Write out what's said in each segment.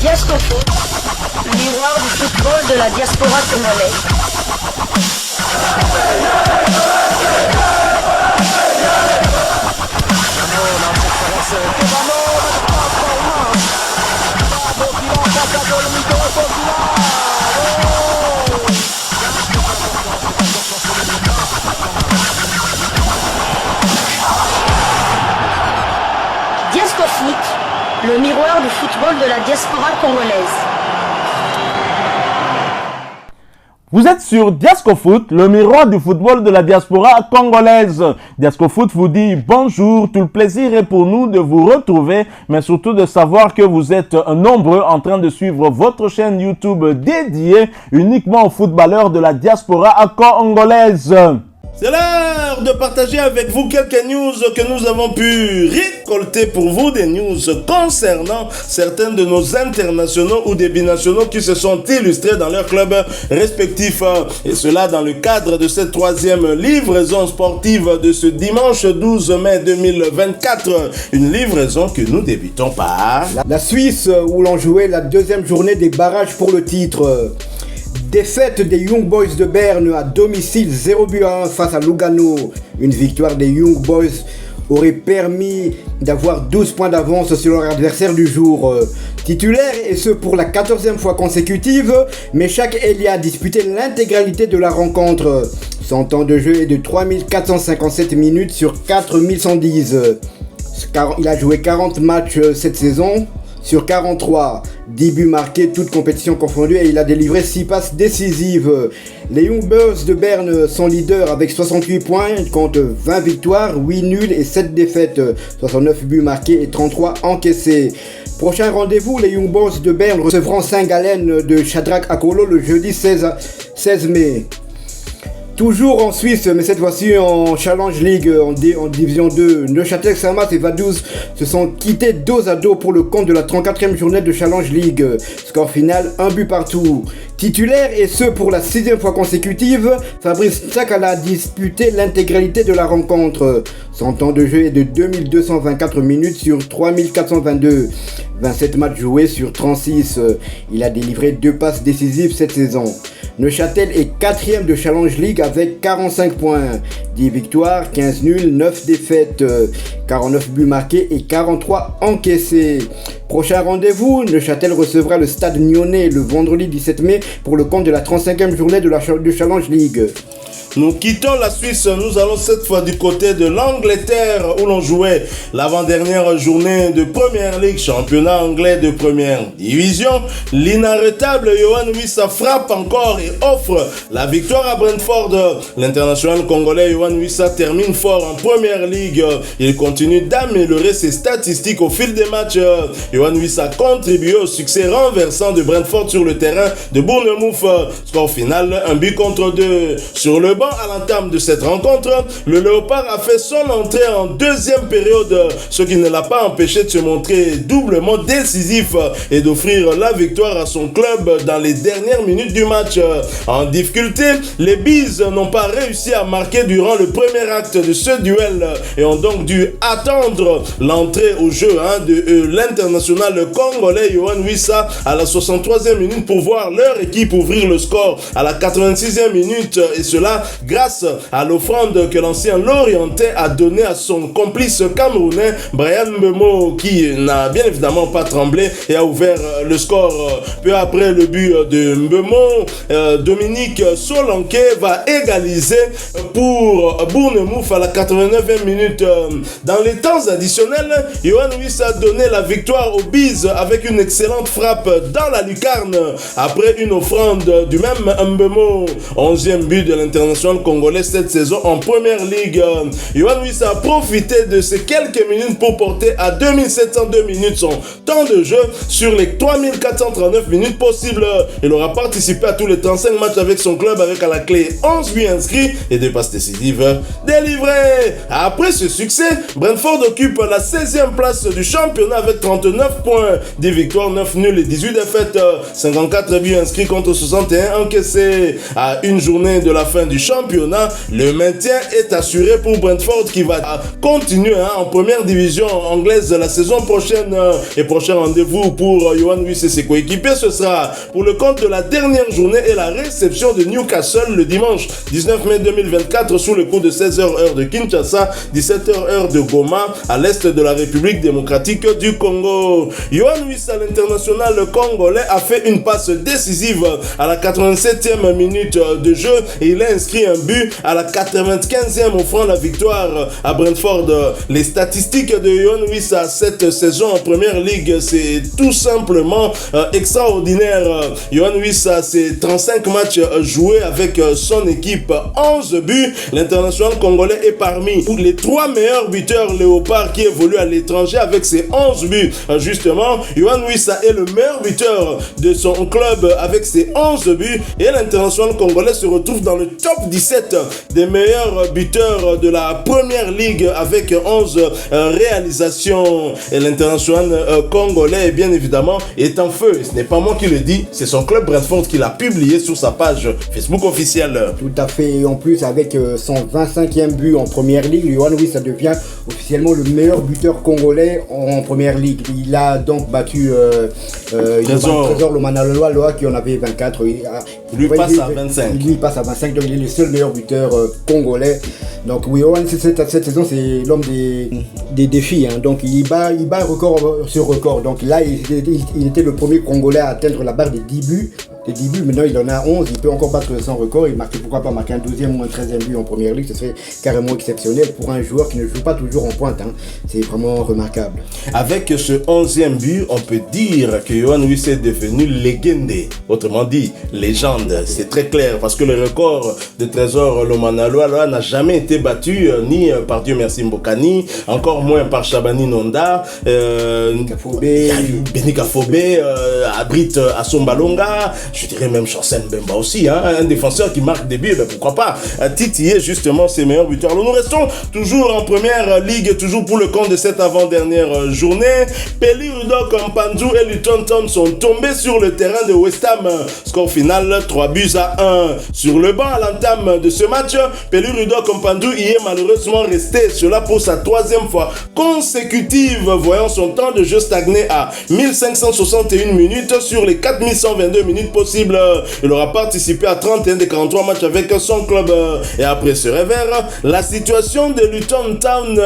Diasco Foot, le miroir du football de la diaspora congolaise. Diasco Foot, le miroir du football de la diaspora congolaise. Vous êtes sur Diasco Foot, le miroir du football de la diaspora congolaise. Diasco Foot vous dit bonjour, tout le plaisir est pour nous de vous retrouver, mais surtout de savoir que vous êtes nombreux en train de suivre votre chaîne YouTube dédiée uniquement aux footballeurs de la diaspora congolaise. C'est l'heure de partager avec vous quelques news que nous avons pu récolter pour vous, des news concernant certains de nos internationaux ou des binationaux qui se sont illustrés dans leurs clubs respectifs. Et cela dans le cadre de cette troisième livraison sportive de ce dimanche 12 mai 2024. Une livraison que nous débutons par la Suisse, où l'on jouait la deuxième journée des barrages pour le titre. Défaite des Young Boys de Berne à domicile 0-1 face à Lugano. Une victoire des Young Boys aurait permis d'avoir 12 points d'avance sur leur adversaire du jour. Titulaire, et ce pour la 14e fois consécutive, Meshak Elia a disputé l'intégralité de la rencontre. Son temps de jeu est de 3457 minutes sur 4110. Il a joué 40 matchs cette saison. Sur 43, 10 buts marqués, toutes compétitions confondues, et il a délivré 6 passes décisives. Les Young Boys de Berne sont leaders avec 68 points, comptent 20 victoires, 8 nuls et 7 défaites, 69 buts marqués et 33 encaissés. Prochain rendez-vous, les Young Boys de Berne recevront Saint-Gallen de Shadrach Akolo le jeudi 16 mai. Toujours en Suisse, mais cette fois-ci en Challenge League, en Division 2, Neuchâtel Xamax et Vaduz se sont quittés dos à dos pour le compte de la 34e journée de Challenge League. Score final, 1 but partout. Titulaire, et ce pour la 6e fois consécutive, Fabrice Tsakala a disputé l'intégralité de la rencontre. Son temps de jeu est de 2224 minutes sur 3422. 27 matchs joués sur 36. Il a délivré 2 passes décisives cette saison. Neuchâtel est 4e de Challenge League avec 45 points. 10 victoires, 15 nuls, 9 défaites, 49 buts marqués et 43 encaissés. Prochain rendez-vous, Neuchâtel recevra le Stade Nyonnais le vendredi 17 mai pour le compte de la 35e journée de Challenge League. Nous quittons la Suisse, nous allons cette fois du côté de l'Angleterre où l'on jouait l'avant-dernière journée de Première Ligue, championnat anglais de première division. L'inarrêtable Yohan Wissa frappe encore et offre la victoire à Brentford. L'international congolais Yohan Wissa termine fort en Première Ligue. Il continue d'améliorer ses statistiques au fil des matchs. Yohan Wissa contribue au succès renversant de Brentford sur le terrain de Bournemouth. Score final, 1 but contre 2. Sur le banc à l'entame de cette rencontre, le Léopard a fait son entrée en deuxième période, ce qui ne l'a pas empêché de se montrer doublement décisif et d'offrir la victoire à son club dans les dernières minutes du match. En difficulté, les Bees n'ont pas réussi à marquer durant le premier acte de ce duel et ont donc dû attendre l'entrée au jeu de l'international congolais Yohan Wissa à la 63e minute pour voir leur équipe ouvrir le score à la 86e minute, et cela grâce à l'offrande que l'ancien Lorientais a donnée à son complice camerounais Brian Mbeumo, qui n'a bien évidemment pas tremblé et a ouvert le score. Peu après le but de Mbeumo, Dominique Solanke va égaliser pour Bournemouth à la 89e minute. Dans les temps additionnels, Yohan Wissa a donné la victoire aux Bees avec une excellente frappe dans la lucarne après une offrande du même Mbeumo. 11e but de l'international congolais cette saison en Première Ligue. Yohan Wissa a profité de ces quelques minutes pour porter à 2702 minutes son temps de jeu sur les 3439 minutes possibles. Il aura participé à tous les 35 matchs avec son club avec à la clé 11 buts inscrits et 2 passes décisives délivrées. Après ce succès, Brentford occupe la 16e place du championnat avec 39 points, 10 victoires, 9 nuls et 18 défaites, 54 buts inscrits contre 61 encaissés. À une journée de la fin du championnat. Le maintien est assuré pour Brentford qui va continuer en première division anglaise la saison prochaine. Et prochain rendez-vous pour Yohan Wissa et ses coéquipiers, ce sera pour le compte de la dernière journée et la réception de Newcastle le dimanche 19 mai 2024 sous le coup de 16h heure de Kinshasa, 17h heure de Goma à l'est de la République démocratique du Congo. Yohan Wissa, l'international congolais, a fait une passe décisive à la 87e minute de jeu et il a inscrit un but à la 95e offrant la victoire à Brentford. Les statistiques de Yohan Wissa cette saison en première ligue, c'est tout simplement extraordinaire. Yohan Wissa, c'est 35 matchs joués avec son équipe, 11 buts. L'international congolais est parmi les 3 meilleurs buteurs léopards qui évoluent à l'étranger avec ses 11 buts. Justement, Yohan Wissa est le meilleur buteur de son club avec ses 11 buts et l'international congolais se retrouve dans le top 17 des meilleurs buteurs de la première ligue avec 11 réalisations. Et l'international congolais, bien évidemment, est en feu. Ce n'est pas moi qui le dis, c'est son club Brentford qui l'a publié sur sa page Facebook officielle. Tout à fait. Et en plus, avec son 25e but en première ligue, Yohan Wissa devient officiellement le meilleur buteur congolais en première ligue. Il a donc battu Trésor Lomanaloa qui en avait 24. Lui passe à 25. Lui passe à 25, donc il est le seul meilleur buteur congolais. Donc oui, Yohan, cette saison, c'est l'homme des défis. Donc il bat record sur record. Donc là, il était le premier Congolais à atteindre la barre des 10 buts. Maintenant il en a 11, il peut encore battre son record et pourquoi pas marquer un 12e ou un 13e but en première ligue, ce serait carrément exceptionnel pour un joueur qui ne joue pas toujours en pointe. C'est vraiment remarquable. Avec ce 11e but, on peut dire que Yohan Wissa est devenu légende, autrement dit légende. C'est très clair parce que le record de Trésor Lomanaloa n'a jamais été battu ni par Dieu merci Mbokani, encore moins par Shabani Nonda, Benika Fobé, Abrit Assombalonga, je dirais même Chancel Mbemba aussi, un défenseur qui marque des buts, pourquoi pas titiller justement ses meilleurs buteurs. Alors nous restons toujours en première ligue, toujours pour le compte de cette avant-dernière journée. Pelly Rudok, Mpanzu et Luton Town sont tombés sur le terrain de West Ham. Score final 3-1. Sur le banc à l'entame de ce match, Pelly Rudok Mpanzu y est malheureusement resté, cela pour sa 3e fois consécutive, voyant son temps de jeu stagner à 1561 minutes sur les 4122 minutes possibles. Il aura participé à 31 des 43 matchs avec son club. Et après ce revers, la situation de Luton Town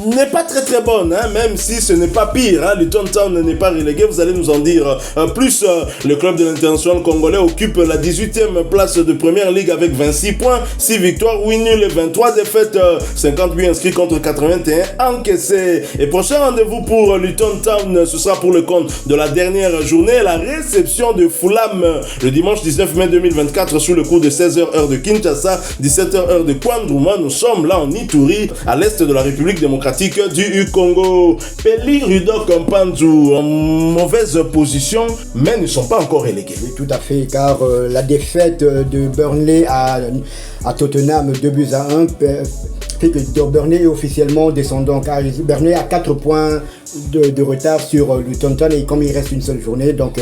n'est pas très bonne, même si ce n'est pas pire. Luton Town n'est pas relégué, vous allez nous en dire plus. Le club de l'international congolais occupe la 18e place de première ligue avec 26 points, 6 victoires, 8 nuls et 23 défaites, 58 inscrits contre 81 encaissés. Et prochain rendez-vous pour Luton Town, ce sera pour le compte de la dernière journée, la réception de Fulham le dimanche 19 mai 2024 sous le coup de 16h heure de Kinshasa, 17h heure de Kwandrouma. Nous sommes là en Ituri, à l'est de la République démocratique du Congo. Pelly Rudok Mpanzu en mauvaise position, mais ne sont pas encore relégués. Oui, tout à fait, car la défaite de Burnley à Tottenham 2-1 fait que Burnley est officiellement descendant, car Burnley a 4 points de retard sur Luton Town et comme il reste une seule journée, donc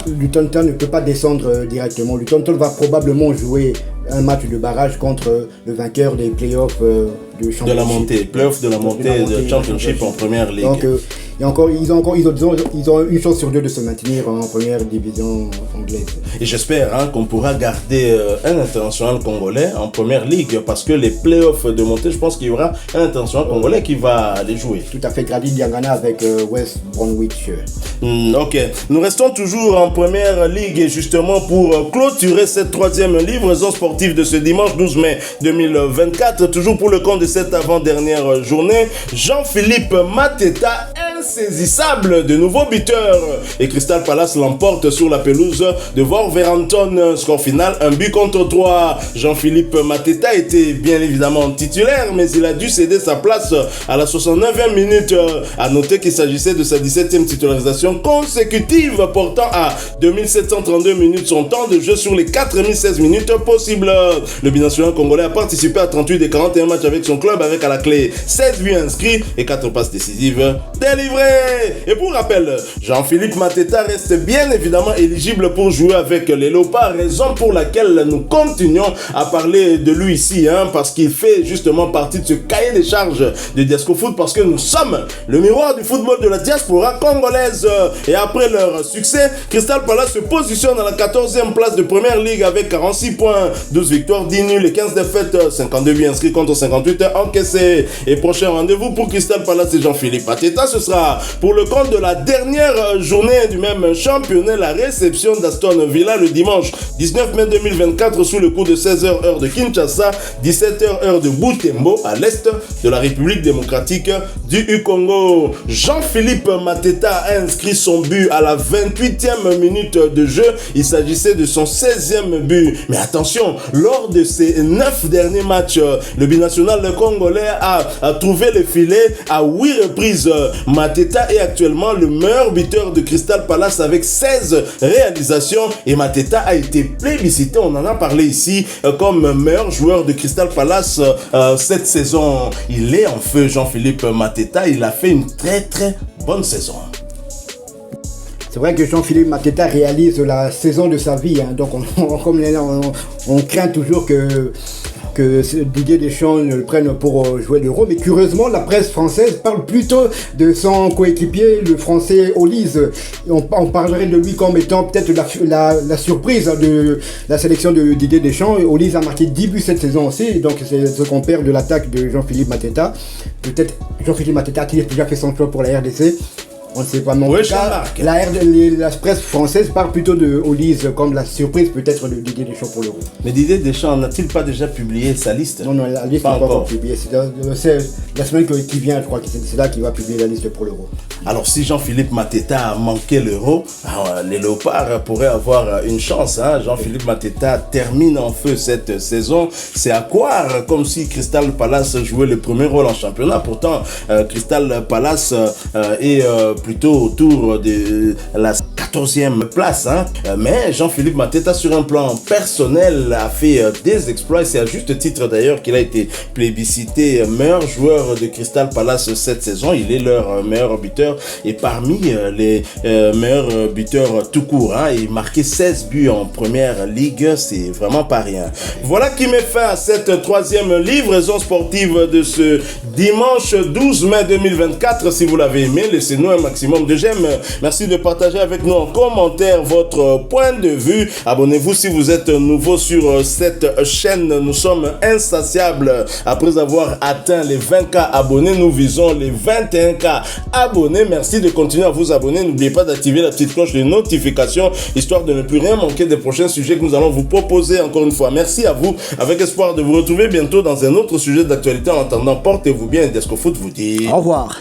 Luton Town ne peut pas descendre directement. Luton Town va probablement jouer un match de barrage contre le vainqueur des playoffs de la montée, playoffs de la montée de Championship en première ligue. Donc ils ont une chance sur 2 de se maintenir en première division anglaise. Et j'espère qu'on pourra garder un international congolais en première ligue parce que les playoffs de montée, je pense qu'il y aura un international congolais qui va les jouer. Tout à fait, Grady Diangana avec West Bromwich. Ok, nous restons toujours en première ligue et justement pour clôturer cette 3e livraison sportive de ce dimanche 12 mai 2024, toujours pour le compte de cette avant-dernière journée, Jean-Philippe Mateta, insaisissable, de nouveau buteur, et Crystal Palace l'emporte sur la pelouse de Wolverhampton. Score final 1-3. Jean-Philippe Mateta était bien évidemment titulaire, mais il a dû céder sa place à la 69e minute. À noter qu'il s'agissait de sa 17e titularisation consécutive, portant à 2732 minutes son temps de jeu sur les 4016 minutes possibles. Le binational congolais a participé à 38 des 41 matchs avec son club, avec à la clé 16 buts inscrits et 4 passes décisives délivrées. vrai. Et pour rappel, Jean-Philippe Mateta reste bien évidemment éligible pour jouer avec les Léopards, raison pour laquelle nous continuons à parler de lui ici, parce qu'il fait justement partie de ce cahier des charges de Diasco Foot, parce que nous sommes le miroir du football de la diaspora congolaise. Et après leur succès, Crystal Palace se positionne à la 14e place de Première Ligue avec 46 points, 12 victoires, 10 nuls et 15 défaites, 52 buts inscrits contre 58 encaissés. Et prochain rendez-vous pour Crystal Palace et Jean-Philippe Mateta, ce sera pour le compte de la dernière journée du même championnat, la réception d'Aston Villa le dimanche 19 mai 2024 sous le coup de 16h heure de Kinshasa, 17h heure de Butembo à l'est de la République démocratique du Congo. Jean-Philippe Mateta a inscrit son but à la 28e minute de jeu. Il s'agissait de son 16e but. Mais attention, lors de ces 9 derniers matchs, le binational congolais a trouvé le filet à 8 reprises. Mateta est actuellement le meilleur buteur de Crystal Palace avec 16 réalisations et Mateta a été plébiscité, on en a parlé ici, comme meilleur joueur de Crystal Palace cette saison. Il est en feu, Jean-Philippe Mateta, il a fait une très bonne saison. C'est vrai que Jean-Philippe Mateta réalise la saison de sa vie, donc on craint toujours que Didier Deschamps ne le prenne pour jouer l'Euro, mais curieusement la presse française parle plutôt de son coéquipier, le français Olise. On parlerait de lui comme étant peut-être la surprise de la sélection de Didier Deschamps. Olise a marqué 10 buts cette saison aussi, donc c'est ce qu'on perd de l'attaque de Jean-Philippe Mateta. Peut-être Jean-Philippe Mateta a-t-il déjà fait son choix pour la RDC? On ne sait pas, mais en tout cas, la presse française parle plutôt de Olise comme la surprise peut-être de Didier Deschamps pour l'Euro. Mais Didier Deschamps n'a-t-il pas déjà publié sa liste? Non, la liste n'est pas encore publiée. C'est la semaine qui vient, je crois que c'est là qu'il va publier la liste pour l'Euro. Alors si Jean-Philippe Mateta a manqué l'Euro, les Léopards pourraient avoir une chance. Jean-Philippe Mateta termine en feu cette saison. C'est à croire comme si Crystal Palace jouait le premier rôle en championnat. Pourtant, Crystal Palace est plutôt autour de la 14e place. Mais Jean-Philippe Mateta, sur un plan personnel, a fait des exploits. C'est à juste titre d'ailleurs qu'il a été plébiscité meilleur joueur de Crystal Palace cette saison. Il est leur meilleur buteur et parmi les meilleurs buteurs tout court. Il marquait 16 buts en première ligue, c'est vraiment pas rien. Voilà qui met fin à cette 3e livraison sportive de ce dimanche 12 mai 2024. Si vous l'avez aimé, laissez-nous un maximum de j'aime. Merci de partager avec nous en commentaire votre point de vue. Abonnez-vous si vous êtes nouveau sur cette chaîne. Nous sommes insatiables. Après avoir atteint les 20K abonnés, nous visons les 21K abonnés. Merci de continuer à vous abonner. N'oubliez pas d'activer la petite cloche de notification, histoire de ne plus rien manquer des prochains sujets que nous allons vous proposer. Encore une fois, merci à vous, avec espoir de vous retrouver bientôt dans un autre sujet d'actualité. En attendant, portez-vous bien et Diasco Foot vous dit au revoir.